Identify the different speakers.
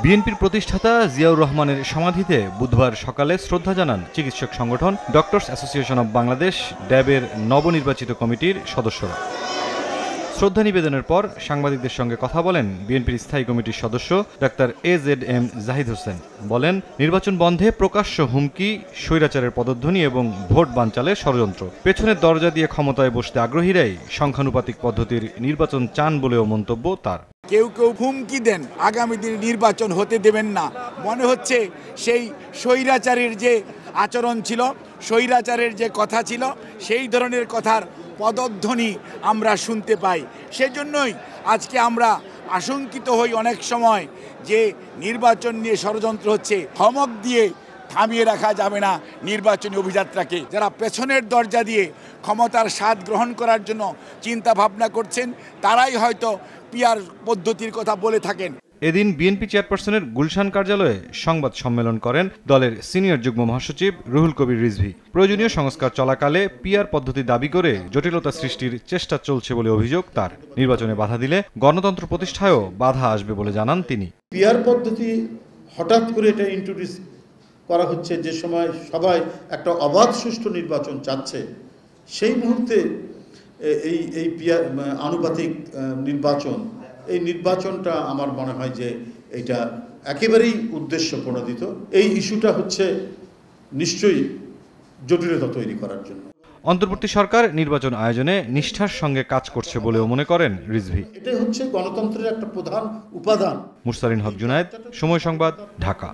Speaker 1: বিএনপির প্রতিষ্ঠাতা জিয়াউর রহমানের সমাধিতে বুধবার সকালে শ্রদ্ধা জানান চিকিৎসক সংগঠন ডক্টরস অ্যাসোসিয়েশন অব বাংলাদেশ ড্যাবের নবনির্বাচিত কমিটির সদস্যরা। শ্রদ্ধা নিবেদনের পর সাংবাদিকদের সঙ্গে কথা বলেন বিএনপির স্থায়ী কমিটির সদস্য ডাক্তার AZM জাহিদ হোসেন। বলেন, নির্বাচন বন্ধে প্রকাশ্য হুমকি, স্বৈরাচারের পদধ্বনি এবং ভোট বানচালের ষড়যন্ত্র। পেছনের দরজা দিয়ে ক্ষমতায় বসতে আগ্রহীরাই সংখ্যানুপাতিক পদ্ধতির নির্বাচন চান বলেও মন্তব্য তার।
Speaker 2: কেউ কেউ হুমকি দেন আগামী দিনে নির্বাচন হতে দেবেন না। মনে হচ্ছে সেই স্বৈরাচারের যে আচরণ ছিল, স্বৈরাচারের যে কথা ছিল, সেই ধরনের কথার পদধ্বনি আমরা শুনতে পাই। সেজন্যই আজকে আমরা আশঙ্কিত হই অনেক সময় যে নির্বাচন নিয়ে ষড়যন্ত্র হচ্ছে। ধমক দিয়ে থামিয়ে রাখা যাবে না নির্বাচনী অভিযাত্রাকে। যারা পেছনের দরজা দিয়ে ক্ষমতার স্বাদ গ্রহণ করার জন্য চিন্তা ভাবনা করছেন, তারাই হয়তো পিআর পদ্ধতির কথা বলে থাকেন।
Speaker 1: এদিন বিএনপি চেয়ারপারসনের গুলশান কার্যালয়ে সংবাদ সম্মেলন করেন দলের সিনিয়র যুগ্ম মহাসচিব রুহুল কবির রিজভী। প্রয়োজনীয় সংস্কার চলাকালে পিআর পদ্ধতি দাবি করে জটিলতা সৃষ্টির চেষ্টা চলছে বলে অভিযোগ তার। নির্বাচনে বাধা দিলে গণতন্ত্র প্রতিষ্ঠায়ও বাধা আসবে বলে জানান তিনি।
Speaker 3: পিআর পদ্ধতি হঠাৎ করে এটা ইন্ট্রোডিউস করা হচ্ছে যে সময় সবাই একটা অবাধ সুষ্ঠু নির্বাচন চাচ্ছে, সেই মুহূর্তে এই পিআর আনুপাতিক নির্বাচন, এই নির্বাচনটা আমার মনে হয় যে এটা একেবারেই উদ্দেশ্য প্রণোদিত। এই ইস্যুটা হচ্ছে নিশ্চয়ই জটিলতা তৈরি করার জন্য।
Speaker 1: অন্তর্বর্তী সরকার নির্বাচন আয়োজনে নিষ্ঠার সঙ্গে কাজ করছে বলেও মনে করেন রিজভী।
Speaker 3: এটাই হচ্ছে গণতন্ত্রের একটা প্রধান উপাদান।
Speaker 1: মুরসালিন হক জুনায়েদ, সময় সংবাদ, ঢাকা।